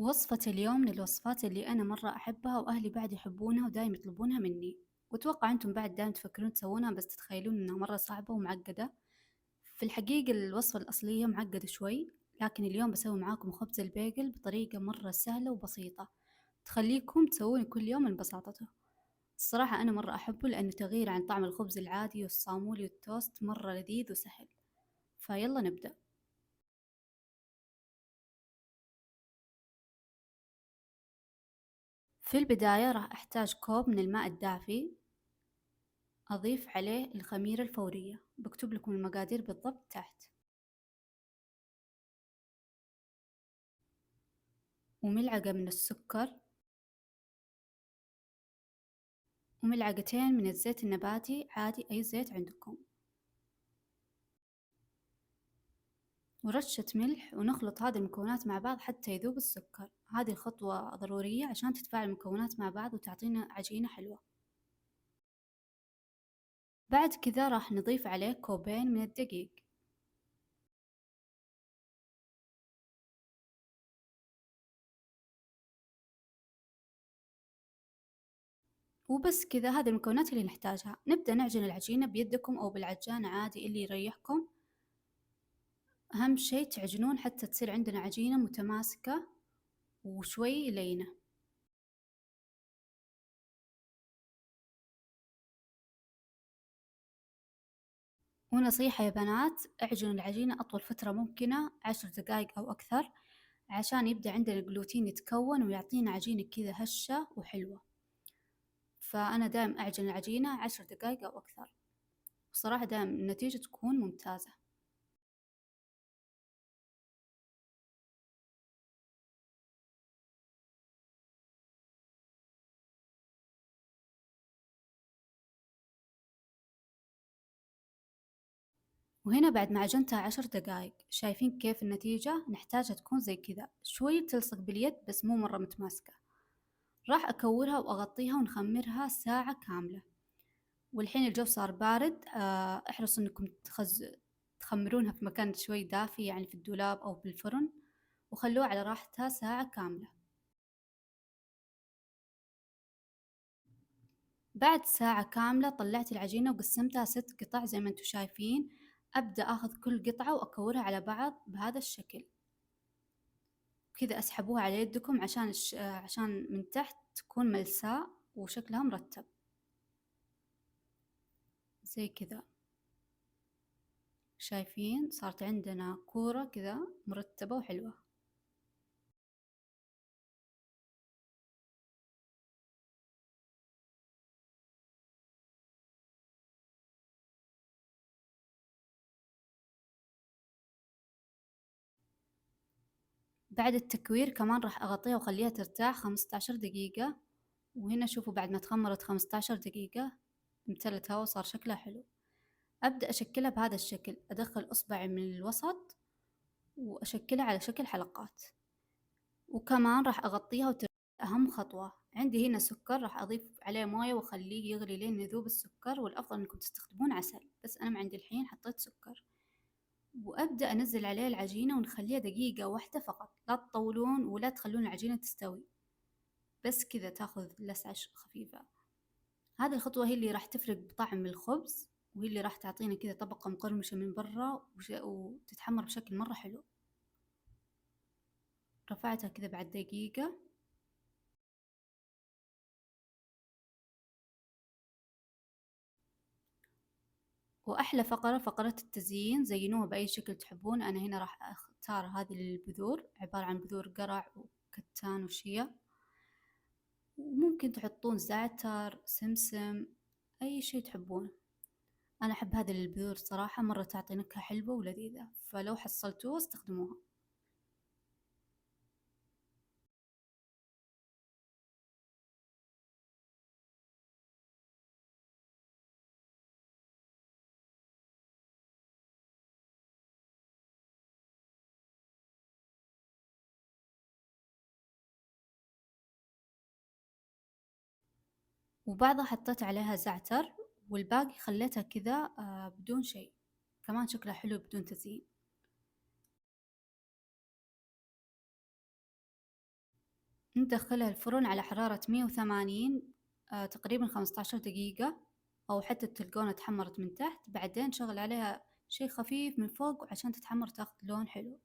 وصفة اليوم من الوصفات اللي أنا مرة أحبها وأهلي بعد يحبونها ودايم يطلبونها مني، وأتوقع أنتم بعد دايم تفكرون تسوونها بس تتخيلون إنها مرة صعبة ومعقدة. في الحقيقة الوصفة الأصلية معقدة شوي، لكن اليوم بسوي معاكم خبز البيجل بطريقة مرة سهلة وبسيطة تخليكم تسوونه كل يوم من بساطته. الصراحة أنا مرة أحبه لأنه تغيير عن طعم الخبز العادي والصامولي والتوست، مرة لذيذ وسهل. فيلا نبدأ. في البداية راح أحتاج كوب من الماء الدافي، أضيف عليه الخميرة الفورية، بكتب لكم المقادير بالضبط تحت، وملعقة من السكر، وملعقتين من الزيت النباتي عادي أي زيت عندكم، ورشة ملح، ونخلط هذه المكونات مع بعض حتى يذوب السكر. هذه الخطوة ضرورية عشان تتفاعل المكونات مع بعض وتعطينا عجينة حلوة. بعد كذا راح نضيف عليه كوبين من الدقيق، وبس كذا هذه المكونات اللي نحتاجها. نبدأ نعجن العجينة بيدكم أو بالعجان عادي اللي يريحكم. أهم شي تعجنون حتى تصير عندنا عجينة متماسكة وشوي لينة. ونصيحة يا بنات، اعجنوا العجينة أطول فترة ممكنة، 10 دقايق أو أكثر، عشان يبدأ عندنا الجلوتين يتكون ويعطينا عجينة كذا هشة وحلوة. فأنا دائم أعجن العجينة 10 دقايق أو أكثر، بصراحة دائم النتيجة تكون ممتازة. وهنا بعد ما عجنتها 10 دقايق، شايفين كيف النتيجة؟ نحتاجها تكون زي كذا، شوي تلصق باليد بس مو مرة متماسكة. راح أكورها وأغطيها ونخمرها ساعة كاملة. والحين الجو صار بارد، احرصوا انكم تخمرونها في مكان شوي دافي، يعني في الدولاب او بالفرن، وخلوها على راحتها ساعة كاملة. بعد ساعة كاملة طلعت العجينة وقسمتها 6 قطع زي ما انتم شايفين. أبدأ أخذ كل قطعة وأكورها على بعض بهذا الشكل، كذا أسحبوها على يدكم عشان عشان من تحت تكون ملساء وشكلها مرتب زي كذا. شايفين صارت عندنا كورة كذا مرتبة وحلوة. بعد التكوير كمان راح أغطيها وأخليها ترتاح 15 دقيقة. وهنا شوفوا بعد ما تخمرت 15 دقيقة امتلت هوا وصار شكلها حلو. أبدأ أشكلها بهذا الشكل، أدخل إصبعي من الوسط وأشكلها على شكل حلقات. وكمان راح أغطيها أهم خطوة عندي هنا سكر، راح أضيف عليه موية وأخليه يغلي لين يذوب السكر، والأفضل إنكم تستخدمون عسل بس أنا ما عندي الحين حطيت سكر. وأبدأ أنزل عليه العجينة ونخليها دقيقة واحدة فقط، لا تطولون ولا تخلون العجينة تستوي، بس كذا تاخذ لسعة خفيفة. هذه الخطوة هي اللي راح تفرق بطعم الخبز، وهي اللي راح تعطينا كذا طبقة مقرمشة من برا وتتحمر بشكل مرة حلو. رفعتها كذا بعد دقيقة. وأحلى فقرة فقرة التزيين، زينوها بأي شكل تحبون. أنا هنا راح أختار هذه البذور، عبارة عن بذور قرع وكتان وشيا، وممكن تحطون زعتر، سمسم، أي شي تحبونه. أنا أحب هذه البذور صراحة، مرة تعطي نكهة حلوة ولذيذة، فلو حصلتوها استخدموها. وبعضها حطيت عليها زعتر، والباقي خليتها كذا بدون شي، كمان شكلها حلو بدون تزيين. ندخلها الفرن على حرارة 180 تقريبًا 15 دقيقة، أو حتى تلقونها اتحمرت من تحت، بعدين نشغل عليها شي خفيف من فوق عشان تتحمر تاخذ لون حلو.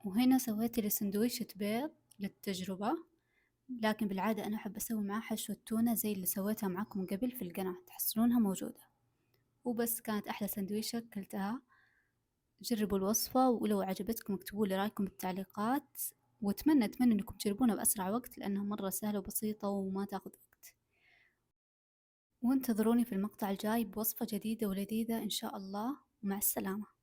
وهنا سويت لي سندويشة بيض للتجربة، لكن بالعادة أنا أحب أسوي معاه حشوة تونة زي اللي سويتها معاكم قبل في القناة، تحصلونها موجودة. وبس كانت أحلى سندويشة أكلتها. جربوا الوصفة، ولو عجبتكم اكتبوا لي رأيكم بالتعليقات، وأتمنى إنكم تجربونها بأسرع وقت لأنها مرة سهلة وبسيطة وما تاخذ وقت. وانتظروني في المقطع الجاي بوصفة جديدة ولذيذة إن شاء الله، ومع السلامة.